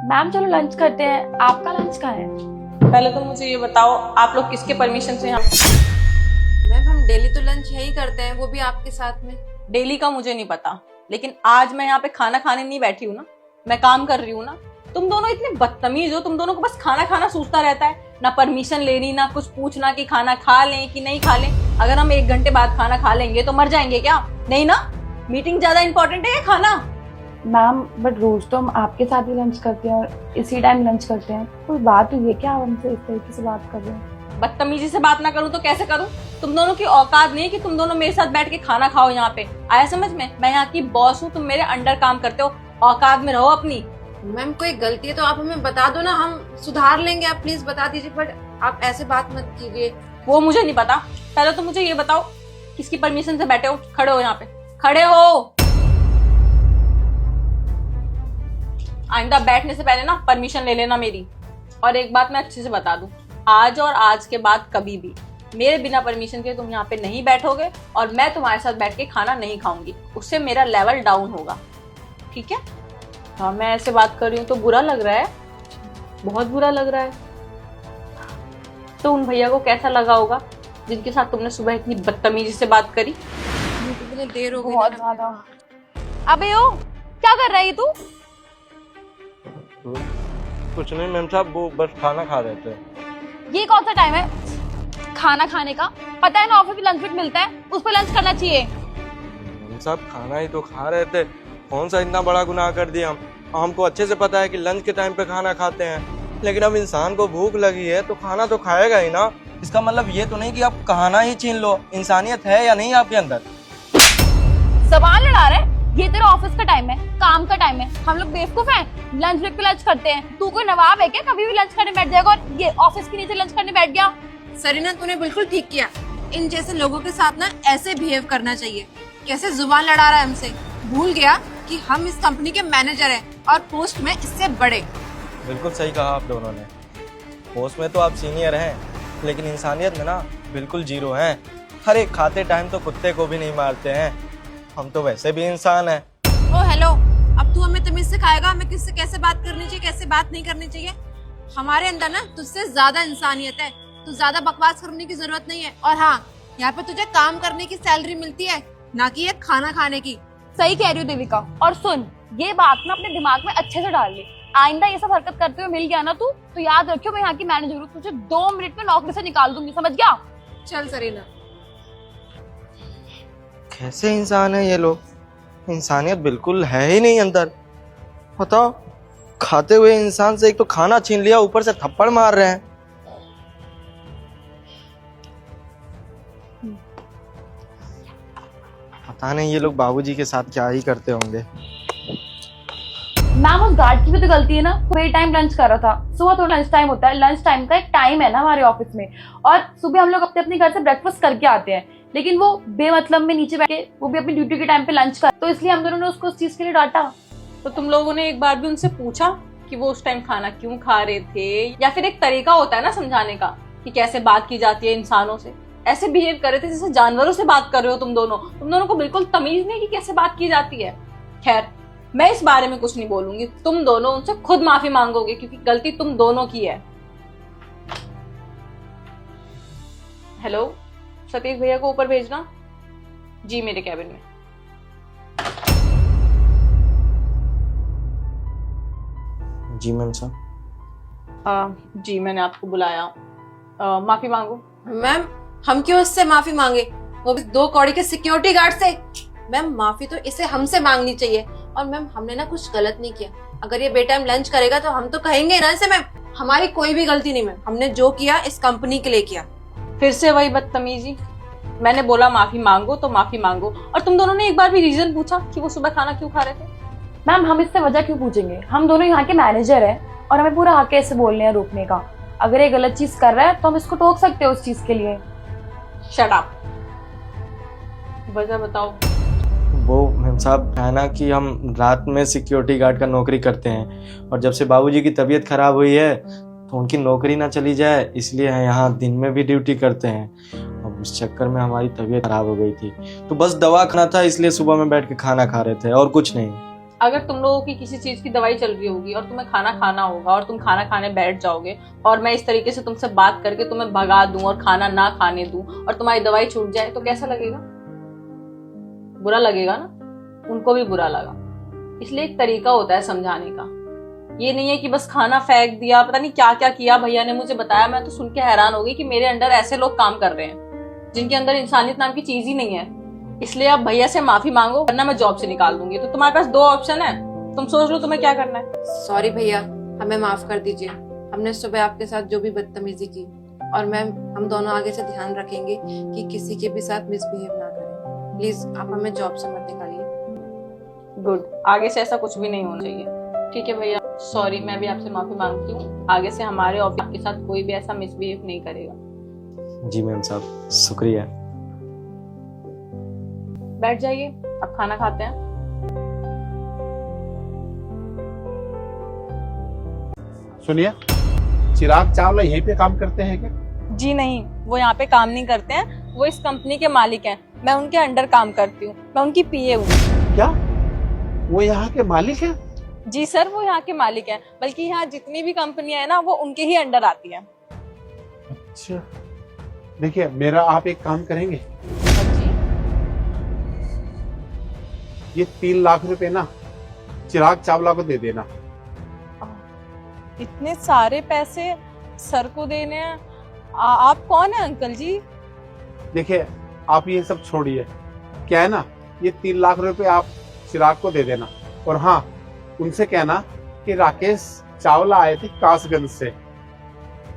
Ma'am चलो lunch करते हैं, आपका लंच कहाँ है? पहले तो मुझे ये बताओ, आप लोग किसके परमिशन से यहाँ? मैम हम डेली तो लंच यही करते हैं, वो भी आपके साथ में। डेली का मुझे नहीं पता, लेकिन आज मैं यहाँ पे खाना खाने नहीं बैठी हूँ ना, मैं काम कर रही हूँ ना। तुम दोनों इतने बदतमीज हो, तुम दोनों को बस खाना खाना सूझता रहता है, ना परमिशन लेनी, ना कुछ पूछना कि खाना खा लें कि नहीं खा लें। अगर हम 1 घंटे बाद खाना खा लेंगे तो मर जाएंगे क्या? नहीं ना, मीटिंग ज्यादा इंपॉर्टेंट है या खाना? मैम बट रोज तो हम आपके साथ ही लंच करते हैं और इसी टाइम लंच करते हैं। कोई बात हुई है क्या? आप हमसे इस तरीके से बात कर रहे हैं? बदतमीजी से बात ना करूँ तो कैसे करूँ? तुम दोनों की औकात नहीं कि तुम दोनों मेरे साथ बैठ के खाना खाओ यहाँ पे। आया समझ में? मैं यहाँ की बॉस हूँ, तुम मेरे अंडर काम करते हो, औकात में रहो अपनी। मैम कोई गलती है तो आप हमें बता दो ना, हम सुधार लेंगे। आप प्लीज बता दीजिए, बट आप ऐसे बात मत कीजिए। वो मुझे नहीं पता। पहले तो मुझे ये बताओ, किसकी परमिशन से बैठे हो? खड़े हो यहाँ पे, खड़े हो। आइंदा बैठने से पहले ना परमिशन ले लेना मेरी। और एक बात मैं अच्छे से बता दूं, आज और आज के बाद कभी भी मेरे बिना परमिशन के तुम यहाँ पे नहीं बैठोगे और मैं तुम्हारे साथ बैठ के खाना नहीं खाऊंगी। उससे मेरा लेवल डाउन होगा, ठीक है? हाँ, मैं ऐसे बात कर रही हूँ तो बुरा लग रहा है, बहुत बुरा लग रहा है। तो उन भैया को कैसा लगा होगा जिनके साथ तुमने सुबह इतनी बदतमीजी से बात करी? कितनी देर हो गई। बहुत ज्यादा। अबे ओ, क्या कर रही तू? कुछ नहीं मैम साहब, वो बस खाना खा रहे थे। ये कौन सा टाइम है खाना खाने का? पता है ना ऑफिस में लंच ब्रेक मिलता है, उस पर लंच करना चाहिए। मैम साहब खाना ही तो खा रहे थे, कौन सा इतना बड़ा गुनाह कर दिया हम? हमको अच्छे से पता है कि लंच के टाइम पे खाना खाते हैं, लेकिन अब इंसान को भूख लगी है तो खाना तो खाएगा ही ना। इसका मतलब ये तो नहीं कि आप खाना ही छीन लो। इंसानियत है या नहीं आपके अंदर? सवाल लड़ा रहे? ये तेरा ऑफिस का टाइम है, काम का टाइम है, हम लोग बेवकूफ हैं? लंच ब्रेक पे लंच करते हैं। तू कोई नवाब है क्या? कभी भी लंच करने बैठ जाएगा और ये ऑफिस के नीचे लंच करने बैठ गया। सरीना तूने बिल्कुल ठीक किया। इन जैसे लोगों के साथ ना ऐसे बिहेव करना चाहिए। कैसे जुबान लड़ा रहा है हमसे, भूल गया कि हम इस कंपनी के मैनेजर हैं और पोस्ट में इससे बड़े। बिल्कुल सही कहा आप दोनों ने। पोस्ट में तो आप सीनियर हैं, लेकिन इंसानियत में ना बिल्कुल जीरो हैं। अरे खाते टाइम तो कुत्ते को भी नहीं मारते हैं, हम तो वैसे भी इंसान हैं। ओ हेलो, अब तू हमें तमीज सिखाएगा हमें किससे कैसे बात करनी चाहिए, कैसे बात नहीं करनी चाहिए? हमारे अंदर ना तुझसे ज्यादा इंसानियत है। तू ज्यादा बकवास करने की जरूरत नहीं है। और हाँ, यहाँ पे तुझे काम करने की सैलरी मिलती है, ना कि ये खाना खाने की। सही कह रही हो देविका। और सुन, ये बात ना अपने दिमाग में अच्छे से डाल ले। आइंदा ये सब हरकत करते हुए मिल गया ना तू, तो याद रखियो मैं यहाँ की मैनेजर हूँ, तुझे 2 मिनट में नौकरी से निकाल दूंगी, समझ गया? चल सरीना। कैसे इंसान है ये लोग? इंसानियत बिल्कुल है ही नहीं अंदर। बताओ, खाते हुए इंसान से एक तो खाना छीन लिया, ऊपर से थप्पड़ मार रहे हैं। पता नहीं ये लोग बाबूजी के साथ क्या ही करते होंगे। मैम उस गार्ड की भी तो गलती है ना, पूरे टाइम लंच कर रहा था। सुबह थोड़ा लंच टाइम होता है, लंच टाइम का एक टाइम है ना हमारे ऑफिस में, और सुबह हम लोग अपने अपने घर से ब्रेकफास्ट करके आते हैं, लेकिन वो बेमतलब में नीचे बैठ के वो भी अपनी ड्यूटी के टाइम पे लंच कर, तो इसलिए हम दोनों ने उसको उस चीज के लिए डांटा। तो तुम लोगों ने एक बार भी उनसे पूछा कि वो उस टाइम खाना क्यों खा रहे थे? या फिर एक तरीका होता है ना समझाने का कि कैसे बात की जाती है इंसानों से। ऐसे बिहेव कर रहे थे जैसे जानवरों से बात कर रहे हो तुम दोनों को बिल्कुल तमीज नहीं कि कैसे बात की जाती है। खैर, मैं इस बारे में कुछ नहीं बोलूंगी, तुम दोनों उनसे खुद माफी मांगोगे क्योंकि गलती तुम दोनों की है। हेलो, सतीश भैया को ऊपर भेजना जी, मेरे कैबिन में। जी मैम साहब। जी, मैंने आपको बुलाया, माफी मांगो। मैम हम क्यों इससे माफी मांगे, वो भी 2 कौड़ी के सिक्योरिटी गार्ड से? मैम माफी तो इसे हमसे मांगनी चाहिए। और मैम हमने ना कुछ गलत नहीं किया। अगर ये बेटाइम लंच करेगा तो हम तो कहेंगे ना इसे। मैम हमारी कोई भी गलती नहीं। मैम हमने जो किया इस कंपनी के लिए किया। फिर से वही बदतमीजी। मैंने बोला माफी मांगो तो माफी मांगो, और तुम दोनों ने एक बार भी रीजन पूछा कि वो सुबह खाना क्यों खा रहे थे? मैम हम इससे वजह क्यों पूछेंगे? हम दोनों यहाँ के मैनेजर हैं और हमें पूरा हक है इसे बोलने या रोकने का। अगर ये गलत चीज कर रहा है तो हम इसको टोक सकते हैं उस चीज के लिए। शट अप, वजह बताओ। वो मैम साहब है ना कि हम रात में सिक्योरिटी गार्ड का नौकरी करते हैं, और जब से बाबूजी की तबीयत खराब हुई है तो उनकी नौकरी ना चली जाए, इसलिए यहाँ दिन में भी ड्यूटी करते हैं। अब इस चक्कर में हमारी तबीयत खराब हो गई थी, तो बस दवा खाना था, इसलिए सुबह में बैठ के खाना खा रहे थे और कुछ नहीं। अगर तुम लोगों की किसी चीज की दवाई चल रही होगी और तुम्हें खाना खाना होगा और तुम खाना खाने बैठ जाओगे और मैं इस तरीके से तुमसे बात करके तुम्हें भगा दूं और खाना ना खाने दूं और तुम्हारी दवाई छूट जाए तो कैसा लगेगा? बुरा लगेगा ना, उनको भी बुरा लगा। इसलिए एक तरीका होता है समझाने का, ये नहीं है कि बस खाना फेंक दिया, पता नहीं क्या क्या किया। भैया ने मुझे बताया, मैं तो सुन के हैरान हो गई कि मेरे अंडर ऐसे लोग काम कर रहे हैं जिनके अंदर इंसानियत नाम की चीज ही नहीं है। इसलिए अब भैया से माफी मांगो वरना मैं जॉब से निकाल दूंगी। तो तुम्हारे पास 2 ऑप्शन है, तुम सोच लो तुम्हें क्या करना है। सॉरी भैया, हमें माफ कर दीजिए। हमने सुबह आपके साथ जो भी बदतमीजी की, और मैम हम दोनों आगे से ध्यान रखेंगे कि किसी के भी साथ मिसबिहेव ना करें। प्लीज आप हमें जॉब से मत निकालिए। गुड, आगे से ऐसा कुछ भी नहीं होना चाहिए। ठीक है भैया, सॉरी, मैं भी आपसे माफी मांगती हूँ। आगे से हमारे ऑफिस के साथ कोई भी ऐसा मिसबिहेव नहीं करेगा। जी मैम साहब, शुक्रिया। बैठ जाइए, अब खाना खाते हैं। सुनिए, चिराग चावला यहीं पे काम करते हैं क्या? जी नहीं, वो यहाँ पे काम नहीं करते हैं, वो इस कंपनी के मालिक हैं। मैं उनके अंडर काम करती हूँ, मैं उनकी पीए हूँ। क्या वो यहाँ के मालिक हैं? जी सर, वो यहाँ के मालिक हैं, बल्कि यहाँ जितनी भी कंपनियां हैं ना वो उनके ही अंडर आती हैं। अच्छा, देखिए मेरा आप एक काम करेंगे, जी ये 3 लाख रुपए ना चिराग चावला को दे देना। इतने सारे पैसे सर को देने हैं? आप कौन है अंकल जी? देखिए आप ये सब छोड़िए, क्या है ना, ये 3 लाख रुपए आप चिराग को दे देना। और हाँ, उनसे कहना कि राकेश चावला आए थे कासगंज से,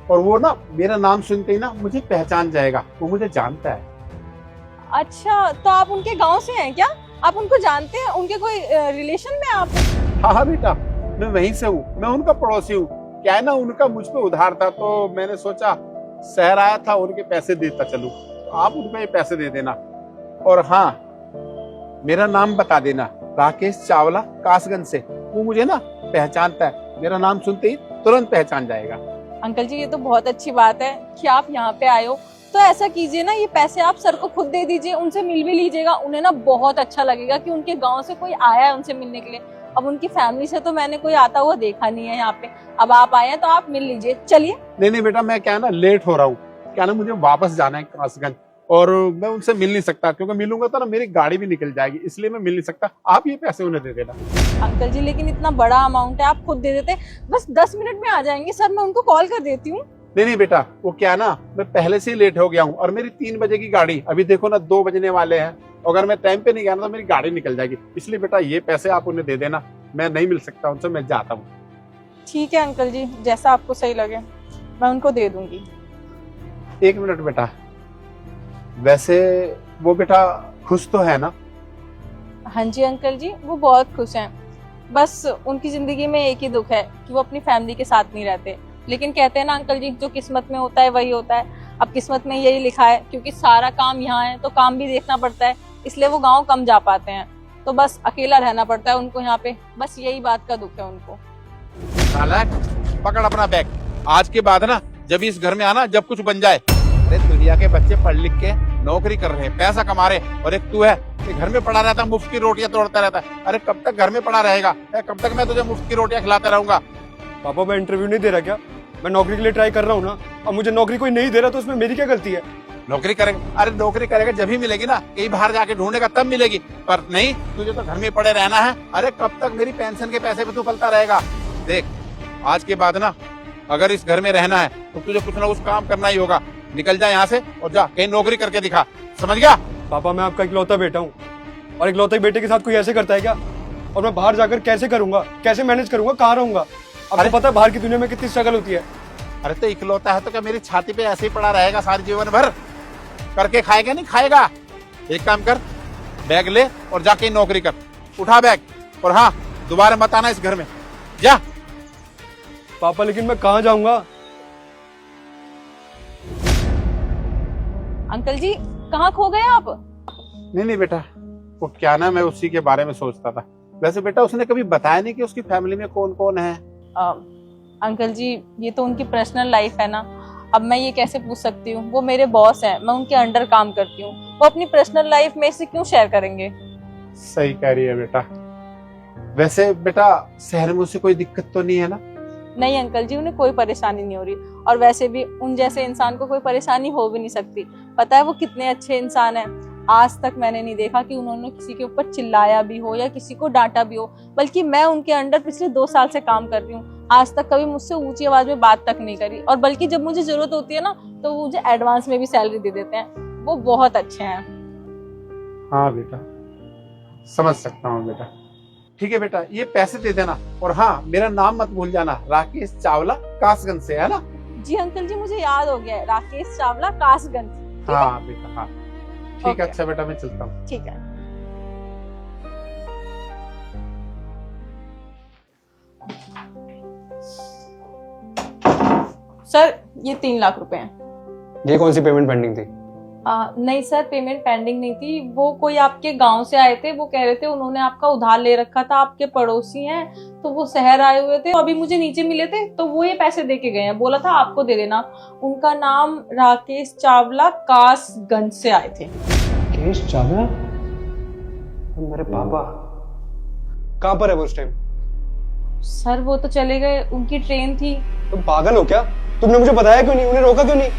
और वो ना मेरा नाम सुनते ही ना मुझे पहचान जाएगा, वो मुझे जानता है। अच्छा, तो आप उनके गांव से हैं क्या? आप उनको जानते हैं? उनके कोई रिलेशन में आप? हाँ हाँ बेटा, मैं वहीं से हूँ, मैं उनका पड़ोसी हूँ। क्या है ना, उनका मुझ पे उधार था तो मैंने सोचा शहर आया था उनके पैसे देता चलूं, तो आप उनको ये पैसे दे देना। और हाँ, मेरा नाम बता देना, राकेश चावला कासगंज से। वो मुझे ना पहचानता है, मेरा नाम सुनते ही तुरंत पहचान जाएगा। अंकल जी, ये तो बहुत अच्छी बात है कि आप यहाँ पे आए हो। तो ऐसा कीजिए ना, ये पैसे आप सर को खुद दे दीजिए, उनसे मिल भी लीजिएगा। उन्हें ना बहुत अच्छा लगेगा कि उनके गांव से कोई आया है उनसे मिलने के लिए। अब उनकी फैमिली से तो मैंने कोई आता हुआ देखा नहीं है यहाँ पे। अब आप आए हैं तो आप मिल लीजिए, चलिए। नहीं बेटा, मैं क्या है ना लेट हो रहा हूँ, क्या ना मुझे वापस जाना है कासगंज, और मैं उनसे मिल नहीं सकता, क्योंकि मिलूंगा तो ना मेरी गाड़ी भी निकल जाएगी, इसलिए मैं मिल नहीं सकता। आप ये पैसे उन्हें दे देना। अंकल जी, लेकिन इतना बड़ा अमाउंट है, आप खुद दे देते, बस 10 मिनट में आ जाएंगे सर, मैं उनको कॉल कर देती हूँ। नहीं बेटा, वो क्या ना, मैं पहले से ही लेट हो गया हूँ, और मेरी 3 बजे की गाड़ी, अभी देखो ना 2 बजने वाले हैं। अगर मैं टाइम पे नहीं गया ना तो मेरी गाड़ी निकल जाएगी। इसलिए बेटा ये पैसे आप उन्हें दे देना, मैं नहीं मिल सकता उनसे, मैं जाता हूँ। ठीक है अंकल जी, जैसा आपको सही लगे मैं उनको दे दूंगी। 1 मिनट बेटा, वैसे वो बेटा खुश तो है ना? हाँ जी अंकल जी, वो बहुत खुश हैं। बस उनकी जिंदगी में एक ही दुख है कि वो अपनी फैमिली के साथ नहीं रहते। लेकिन कहते हैं ना अंकल जी, जो किस्मत में होता है वही होता है। अब किस्मत में यही लिखा है, क्योंकि सारा काम यहाँ है तो काम भी देखना पड़ता है, इसलिए वो गाँव कम जा पाते हैं। तो बस अकेला रहना पड़ता है उनको यहाँ पे, बस यही बात का दुख है उनको। नालायक, पकड़ अपना बैग। आज के बाद ना जब इस घर में आना, जब कुछ बन जाए। अरे दुनिया के बच्चे पढ़ लिख के नौकरी कर रहे हैं, पैसा कमा रहे, और एक तू है कि घर में पड़ा रहता, मुफ्त की रोटियां तोड़ता रहता है। अरे कब तक घर में पड़ा रहेगा? कब तक मैं तुझे मुफ्त की रोटियां खिलाता रहूंगा? पापा मैं इंटरव्यू नहीं दे रहा क्या? मैं नौकरी के लिए ट्राई कर रहा हूँ ना। अब मुझे नौकरी कोई नहीं दे रहा तो उसमें मेरी क्या गलती है? नौकरी करेगा? अरे नौकरी करेगा जब ही मिलेगी ना, कहीं बाहर जाके ढूंढेगा तब मिलेगी, पर नहीं, तुझे तो घर में पड़े रहना है। अरे कब तक मेरी पेंशन के पैसे पे तू पलता रहेगा? देख, आज के बाद ना अगर इस घर में रहना है तो तुझे कुछ ना कुछ काम करना ही होगा। निकल जा यहाँ से और जा कहीं नौकरी करके दिखा, समझ गया? पापा मैं आपका इकलौता बेटा हूँ, और इकलौते बेटे के साथ कोई ऐसे करता है क्या? और मैं बाहर जाकर कैसे करूंगा, कैसे मैनेज करूंगा, कहाँ रहूंगा? आपको पता है बाहर की दुनिया में कितनी स्ट्रगल होती है। अरे तो इकलौता है तो क्या मेरी छाती पे ऐसे ही पड़ा रहेगा सारी जीवन भर? करके खाएगा नहीं खाएगा? एक काम कर, बैग ले और जाके नौकरी कर। उठा बैग, और हाँ, दोबारा मत आना इस घर में, जा। पापा लेकिन मैं कहाँ जाऊंगा? अंकल जी, कहाँ खो गए आप? नहीं बेटा, वो क्या ना, मैं उसी के बारे में सोचता था। वैसे बेटा उसने कभी बताया नहीं कि उसकी फैमिली में कौन कौन है? अंकल जी, ये तो उनकी पर्सनल लाइफ है ना, अब मैं ये कैसे पूछ सकती हूँ? वो मेरे बॉस हैं, मैं उनके अंडर काम करती हूँ, वो अपनी पर्सनल लाइफ में से क्यों शेयर करेंगे? सही कह रही है बेटा। वैसे बेटा शहर में उसे कोई दिक्कत तो नहीं है ना? नहीं अंकल जी, उन्हें कोई परेशानी नहीं हो रही, और वैसे भी उन जैसे इंसान को कोई परेशानी हो भी नहीं सकती। पता है वो कितने अच्छे इंसान हैं। आज तक मैंने नहीं देखा कि उन्होंने किसी के ऊपर चिल्लाया भी हो या किसी को डांटा भी हो, बल्कि मैं उनके अंडर पिछले 2 साल से काम कर रही हूँ, आज तक कभी मुझसे ऊंची आवाज में बात तक नहीं करी, और बल्कि जब मुझे जरूरत होती है ना तो वो मुझे एडवांस में भी सैलरी दे देते हैं। वो बहुत अच्छे हैं। हाँ बेटा, समझ सकता हूँ बेटा। ठीक है बेटा, ये पैसे दे देना, और हाँ मेरा नाम मत भूल जाना, राकेश चावला कासगंज से, है ना? जी अंकल जी, मुझे याद हो गया है, राकेश चावला कासगंज। हाँ बेटा, हाँ ठीक है। ओके। अच्छा बेटा, मैं चलता हूँ। ठीक है। सर ये 3 लाख रुपए हैं। ये कौन सी पेमेंट पेंडिंग थी? नहीं सर, पेमेंट पेंडिंग नहीं थी। वो कोई आपके गांव से आए थे, वो कह रहे थे उन्होंने आपका उधार ले रखा था, आपके पड़ोसी हैं, तो वो शहर आए हुए थे, अभी मुझे नीचे मिले थे, तो वो ये पैसे दे के गए हैं, बोला था आपको दे देना। उनका नाम राकेश चावला कासगंज से आए थे। राकेश चावला? मेरे पापा कहाँ पर है वो उस टाइम? सर वो तो चले गए, उनकी ट्रेन थी। तुम पागल हो क्या? तुमने मुझे बताया क्यों नहीं? उन्हें रोका क्यों नहीं?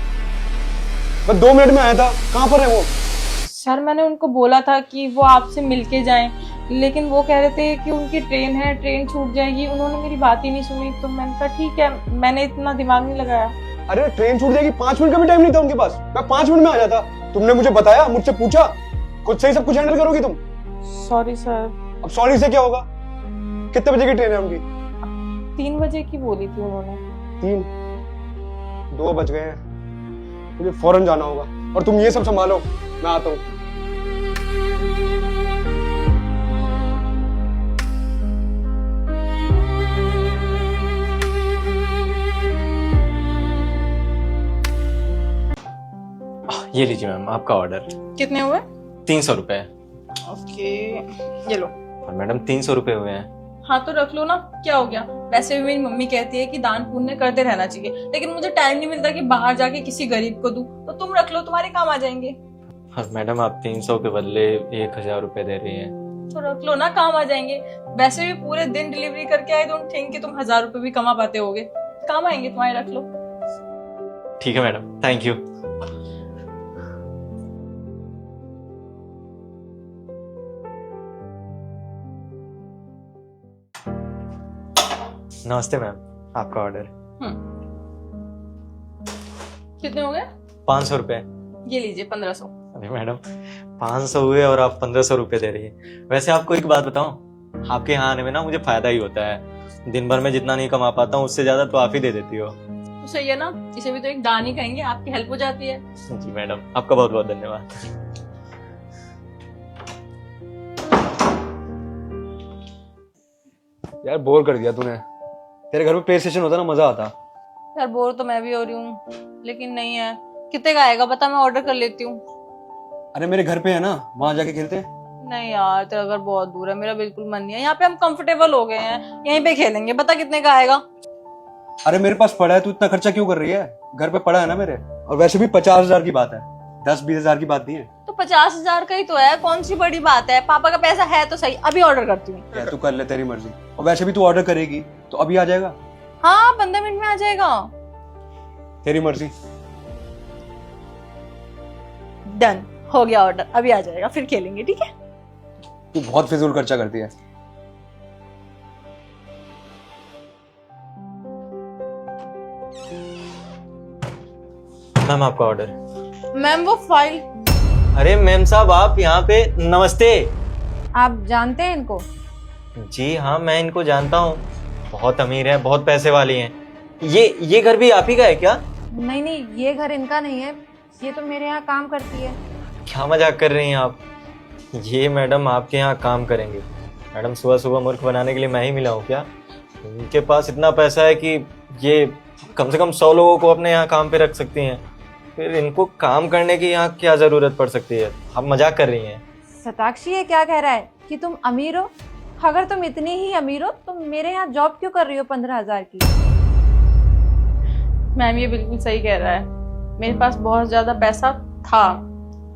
बस 2 मिनट में आया था, कहाँ पर है वो? सर मैंने उनको बोला था कि वो आपसे मिलके जाएं, लेकिन वो कह रहे थे कि उनकी ट्रेन है, ट्रेन छूट जाएगी। उन्होंने मेरी बात ही नहीं सुनी, तो मैंने कहा ठीक है, मैंने इतना दिमाग नहीं लगाया। अरे ट्रेन छूट जाएगी, 5 मिनट का भी टाइम नहीं था उनके पास, मैं 5 मिनट में आ जाता। तुमने मुझे बताया, मुझसे पूछा, खुद से ही सब कुछ हैंडल करोगी तुम? Sorry sir. अब सॉरी से क्या होगा? कितने बजे की ट्रेन है उनकी? 3 बजे की बोली थी उन्होंने। 3? 2 बज गए हैं, मुझे फौरन जाना होगा, और तुम ये सब संभालो, मैं आता हूँ। ये लीजिए मैम आपका ऑर्डर। कितने हुए? 300 रुपए। ओके ये लो। और मैडम 300 रुपए हुए हैं। हाँ तो रख लो ना, क्या हो गया? वैसे भी मेरी मम्मी कहती है कि दान पुण्य करते रहना चाहिए, लेकिन मुझे टाइम नहीं मिलता कि बाहर जाके किसी गरीब को दूं, तो तुम रख लो, तुम्हारे काम आ जाएंगे। और मैडम आप 300 के बदले 1000 रुपए दे रही हैं। तो रख लो ना, काम आ जाएंगे। वैसे भी पूरे दिन डिलीवरी करके आई, डोंट थिंक कि तुम 1000 रुपए भी कमा पाते होगे, काम आएंगे तुम्हारे, रख लो। ठीक है मैडम, थैंक यू। नमस्ते मैम, आपका ऑर्डर। कितने हो गए? 500 रुपए। ये लीजिए 1500। अरे मैडम 500 हुए और आप 1500 रुपए दे रही है। वैसे आपको एक बात बताऊं, आपके यहाँ आने में ना मुझे फायदा ही होता है। दिन भर में जितना नहीं कमा पाता हूँ उससे ज्यादा तो आप ही दे देती हो। तो सही है ना, इसे भी तो एक दान ही कहेंगे, आपकी हेल्प हो जाती है। जी मैडम, आपका बहुत बहुत धन्यवाद। यार बोर कर दिया तूने। तेरे घर में प्ले स्टेशन होता ना, मजा आता। यार बोर तो मैं भी हो रही हूँ, लेकिन नहीं है। कितने का आएगा बता, मैं ऑर्डर कर लेती हूँ। अरे मेरे घर पे है ना, वहां जाके खेलते। नहीं यार, तेरा घर बहुत दूर है, मेरा बिल्कुल मन नहीं है। यहाँ पे हम कंफर्टेबल हो गए हैं, यहीं पे खेलेंगे। बता कितने का आएगा? अरे मेरे पास पड़ा है, तू इतना खर्चा क्यों कर रही है? घर पे पड़ा है ना मेरे। और वैसे भी 50,000 की बात है, 10-20 हजार की बात नहीं है। तो 50,000 का ही तो है, कौन सी बड़ी बात है। पापा का पैसा है तो सही, अभी ऑर्डर करती हूँ। क्या तू कर ले, तेरी मर्जी। और वैसे भी तू ऑर्डर करेगी तो अभी आ जाएगा। हाँ 15 मिनट में आ जाएगा। तेरी मर्जी। डन हो गया ऑर्डर, अभी आ जाएगा, फिर खेलेंगे, ठीक है? तू बहुत फिजूल खर्चा करती है। मैम आपका ऑर्डर। मैम वो फाइल। अरे मैम साहब आप यहाँ पे। नमस्ते। आप जानते हैं इनको? जी हाँ, मैं इनको जानता हूँ, बहुत अमीर है, बहुत पैसे वाली हैं। ये घर भी आप ही का है क्या? नहीं नहीं, ये घर इनका नहीं है, ये तो मेरे यहाँ काम करती है। क्या मजाक कर रही हैं आप? ये मैडम आपके यहाँ काम करेंगे? मैडम सुबह सुबह मूर्ख बनाने के लिए मैं ही मिला हूँ क्या? इनके पास इतना पैसा है कि ये कम से कम 100 लोगों को अपने यहाँ काम पे रख सकती हैं। फिर इनको काम करने की यहाँ क्या जरूरत पड़ सकती है? आप मजाक कर रही हैं। शताक्षी ये क्या कह रहा है कि तुम अमीर हो? अगर तुम इतनी ही अमीर हो तो मेरे यहाँ जॉब क्यों कर रही हो 15,000 की? मैम ये बिल्कुल सही कह रहा है, मेरे पास बहुत ज्यादा पैसा था,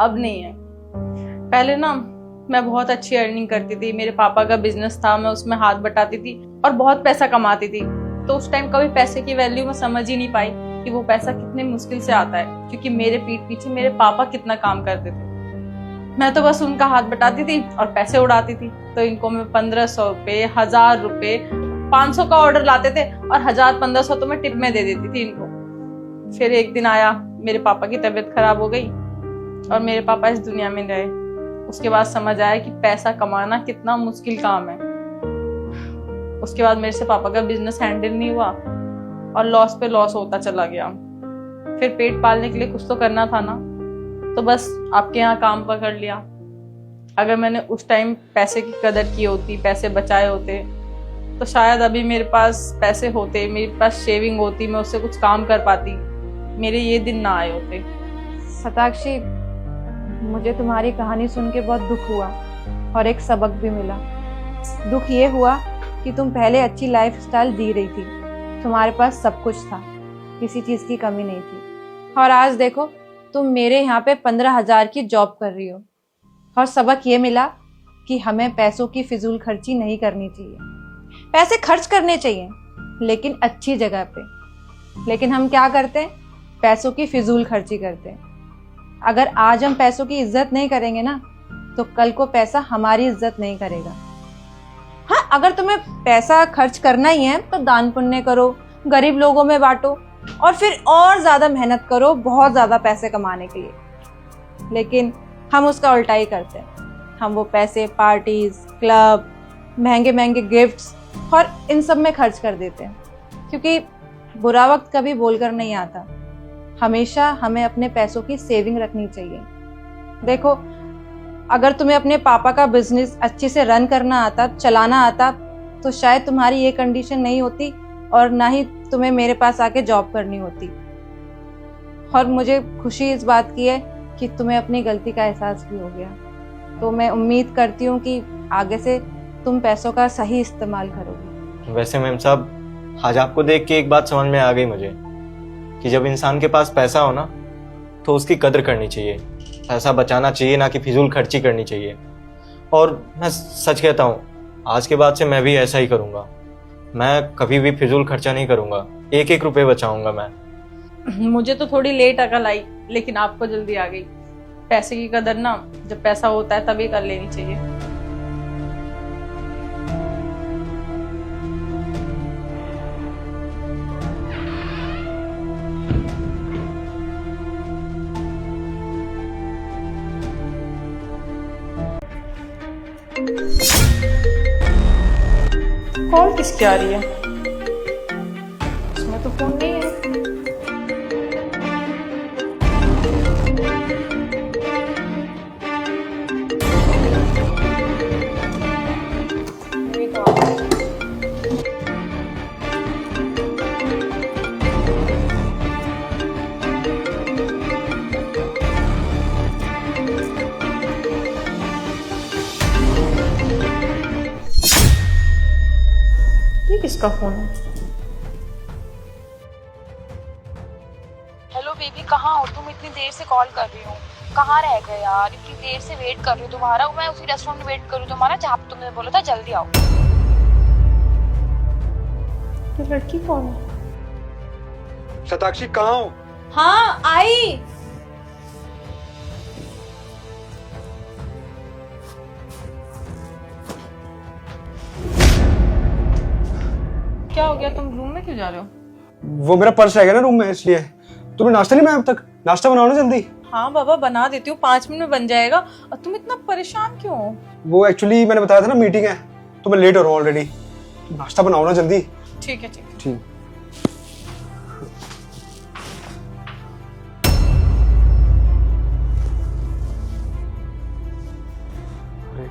अब नहीं है। पहले ना मैं बहुत अच्छी अर्निंग करती थी, मेरे पापा का बिजनेस था, मैं उसमें हाथ बटाती थी और बहुत पैसा कमाती थी। तो उस टाइम कभी पैसे की वैल्यू मैं समझ ही नहीं पाई कि वो पैसा कितने मुश्किल से आता है, क्योंकि मेरे पीठ पीछे मेरे पापा कितना काम करते थे। मैं तो बस उनका हाथ बटाती थी और पैसे उड़ाती थी। तो इनको मैं 1500 रुपये, 1000 रुपये, 500 का ऑर्डर लाते थे और 1000-1500 तो मैं टिप में दे देती थी इनको। फिर एक दिन आया, मेरे पापा की तबीयत खराब हो गई और मेरे पापा इस दुनिया में गए। उसके बाद समझ आया कि पैसा कमाना कितना मुश्किल काम है। उसके बाद मेरे से पापा का बिजनेस हैंडल नहीं हुआ और लॉस पे लॉस होता चला गया। फिर पेट पालने के लिए कुछ तो करना था ना, तो बस आपके यहाँ काम पकड़ लिया। अगर मैंने उस टाइम पैसे की कदर की होती, पैसे बचाए होते, तो शायद अभी मेरे पास पैसे होते, मेरे पास शेविंग होती, मैं उससे कुछ काम कर पाती, मेरे ये दिन ना आए होते। शताक्षी, मुझे तुम्हारी कहानी सुन के बहुत दुख हुआ और एक सबक भी मिला। दुख ये हुआ कि तुम पहले अच्छी लाइफस्टाइल जी रही थी, तुम्हारे पास सब कुछ था, किसी चीज़ की कमी नहीं थी। और आज देखो, तुम मेरे यहाँ पे 15,000 की जॉब कर रही हो। और सबक ये मिला कि हमें पैसों की फिजूल खर्ची नहीं करनी चाहिए। पैसे खर्च करने चाहिए, लेकिन अच्छी जगह पे। लेकिन हम क्या करते हैं? पैसों की फिजूल खर्ची करते हैं। अगर आज हम पैसों की इज्जत नहीं करेंगे ना, तो कल को पैसा हमारी इज्जत नहीं करेगा। हाँ, अगर तुम्हें पैसा खर्च करना ही है तो दान पुण्य करो, गरीब लोगों में बांटो और फिर और ज़्यादा मेहनत करो बहुत ज़्यादा पैसे कमाने के लिए। लेकिन हम उसका उल्टा ही करते हैं। हम वो पैसे पार्टीज, क्लब, महंगे महंगे गिफ्ट्स और इन सब में खर्च कर देते हैं, क्योंकि बुरा वक्त कभी बोलकर नहीं आता। हमेशा हमें अपने पैसों की सेविंग रखनी चाहिए। देखो, अगर तुम्हें अपने पापा का बिजनेस अच्छे से रन करना आता, चलाना आता, तो शायद तुम्हारी ये कंडीशन नहीं होती और ना ही तुम्हें मेरे पास आके जॉब करनी होती। और मुझे खुशी इस बात की है कि तुम्हें अपनी गलती का एहसास भी हो गया। तो मैं उम्मीद करती हूँ कि आगे से तुम पैसों का सही इस्तेमाल करोगी। वैसे मैम साहब, आज आपको देख के एक बात समझ में आ गई मुझे कि जब इंसान के पास पैसा हो ना, तो उसकी कदर करनी चाहिए, पैसा बचाना चाहिए, ना कि फिजूल खर्ची करनी चाहिए। और मैं सच कहता हूँ, आज के बाद से मैं भी ऐसा ही करूँगा। मैं कभी भी फिजूल खर्चा नहीं करूँगा, एक एक रुपये बचाऊंगा मैं। मुझे तो थोड़ी लेट अकल आई, लेकिन आपको जल्दी आ गई। पैसे की कदर ना जब पैसा होता है तभी कर लेनी चाहिए। कॉल किसकी आ रही है? इसमें तो फोन नहीं है। ये किसका फोन है? हेलो बेबी, कहाँ हो तुम? इतनी देर से कॉल कर रही हूँ, कहाँ रह गए यार? इतनी देर से वेट कर रही हूँ तुम्हारा। मैं उसी रेस्टोरेंट में वेट कर रही हूँ तुम्हारा जहाँ पे तुमने बोला था जल्दी आओ। ये लड़की कौन है? शताक्षी, कहाँ हो? हाँ, आई। क्या हो गया? तुम रूम में क्यों जा रहे हो? वो मेरा पर्स रह गया ना रूम में, इसलिए। तुम्हें नाश्ता नहीं बनाया अब तक? नाश्ता बनाओ ना जल्दी। हाँ बाबा, बना देती हूँ, 5 मिनट में बन जाएगा। और तुम इतना परेशान क्यों हो? वो एक्चुअली मैंने बताया था ना, मीटिंग है, तो मैं लेट हो रहा हूँ ऑलरेडी। नाश्ता बनाओ ना जल्दी। ठीक है, ठीक है। ठीक।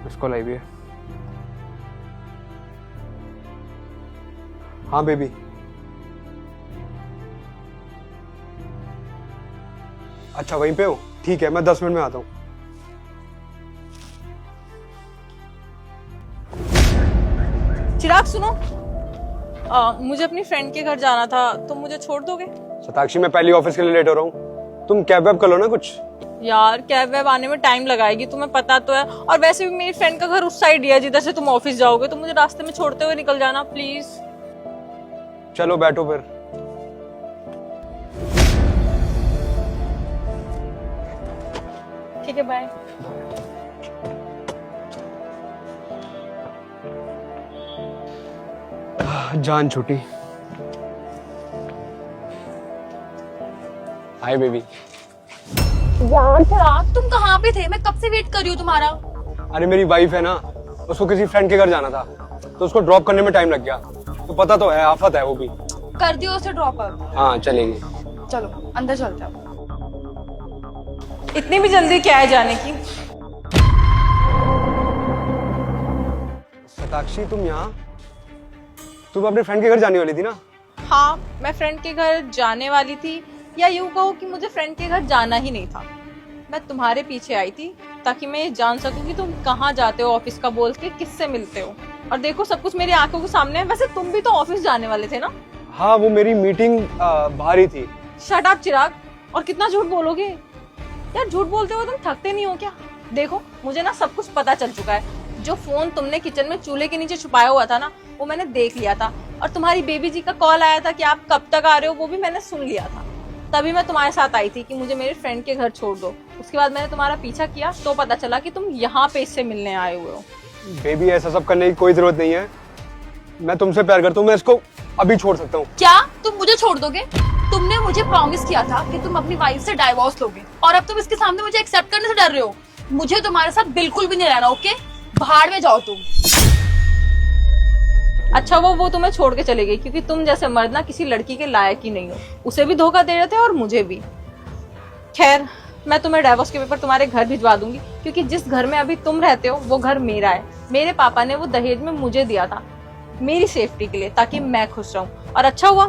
इसको लाई भी है। हाँ बेबी, अच्छा वहीं पे हो? ठीक है, मैं 10 मिनट में आता हूँ। चिराग सुनो, मुझे अपनी फ्रेंड के घर जाना था, तुम मुझे छोड़ दोगे? शताक्षी, मैं पहली ऑफिस के लिए लेट हो रहा हूँ, तुम कैब वैब कर लो ना कुछ। यार कैब वैब आने में टाइम लगाएगी, तुम्हें पता तो है। और वैसे भी मेरी फ्रेंड का घर उस साइड ही है जिधर से तुम ऑफिस जाओगे, तो मुझे रास्ते में छोड़ते हुए निकल जाना प्लीज। चलो बैठो फिर। ठीक है, बाय। जान छूटी। Hi baby. यार चिराग तुम कहाँ पे थे? मैं कब से वेट कर रही हूँ तुम्हारा। अरे मेरी वाइफ है ना, उसको किसी फ्रेंड के घर जाना था, तो उसको ड्रॉप करने में टाइम लग गया। तो पता तो है, आफत है वो भी। कर दियो उसे ड्रॉप अब। हाँ चलेगी। चलो अंदर चलते हैं। इतनी भी जल्दी क्या है जाने की? सताक्षी तुम यहाँ? तुम अपने फ्रेंड के घर जाने वाली थी ना? हाँ, मैं फ्रेंड के घर जाने वाली थी, या यूं कहो कि मुझे फ्रेंड के घर जाना ही नहीं था। मैं तुम्हारे पीछे आई थी ताकि मैं ये जान सकूं कि तुम कहाँ जाते हो ऑफिस का बोल के, किससे मिलते हो। और देखो सब कुछ मेरी आंखों के सामने है। वैसे तुम भी तो ऑफिस जाने वाले थे ना? हाँ वो मेरी मीटिंग बाहर ही थी। शट अप चिराग, और कितना झूठ बोलोगे यार? झूठ बोलते हो तुम थकते नहीं हो क्या? देखो मुझे ना सब कुछ पता चल चुका है। जो फोन तुमने किचन में चूल्हे के नीचे छुपाया हुआ था ना, वो मैंने देख लिया था। और तुम्हारी बेबी जी का कॉल आया था कि आप कब तक आ रहे हो, वो भी मैंने सुन लिया था। तभी मैं तुम्हारे साथ आई थी कि मुझे मेरे फ्रेंड के घर छोड़ दो। उसके बाद मैंने तुम्हारा पीछा किया तो पता चला कि तुम यहाँ पे इससे मिलने आए हुए हो। बेबी ऐसा सब करने की कोई जरूरत नहीं है। मैं तुमसे प्यार करता हूँ, मैं इसको अभी छोड़ सकता हूँ। क्या तुम मुझे छोड़ दोगे? तुमने मुझे प्रॉमिस किया था कि तुम अपनी वाइफ से डाइवोर्स लोगे, और अब तुम इसके सामने मुझे एक्सेप्ट करने से डर रहे हो। मुझे तुम्हारे साथ बिल्कुल भी नहीं रहना, ओके? बाहर में जाओ तुम। अच्छा वो तुम्हें छोड़ के चले गई क्योंकि तुम जैसे मर्द ना किसी लड़की के लायक ही नहीं हो। उसे भी धोखा दे रहे थे और मुझे भी। खैर मैं तुम्हें डाइवोर्स के पेपर तुम्हारे घर भिजवा दूंगी, क्योंकि जिस घर में अभी तुम रहते हो वो घर मेरा है। मेरे पापा ने वो दहेज में मुझे दिया था मेरी सेफ्टी के लिए, ताकि मैं खुश रहूं। और अच्छा हुआ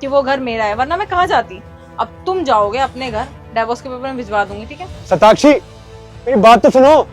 कि वो घर मेरा है, वरना मैं कहाँ जाती। अब तुम जाओगे अपने घर, डाइवोर्स के पेपर में भिजवा दूंगी, ठीक है? सताक्षी मेरी बात तो सुनो।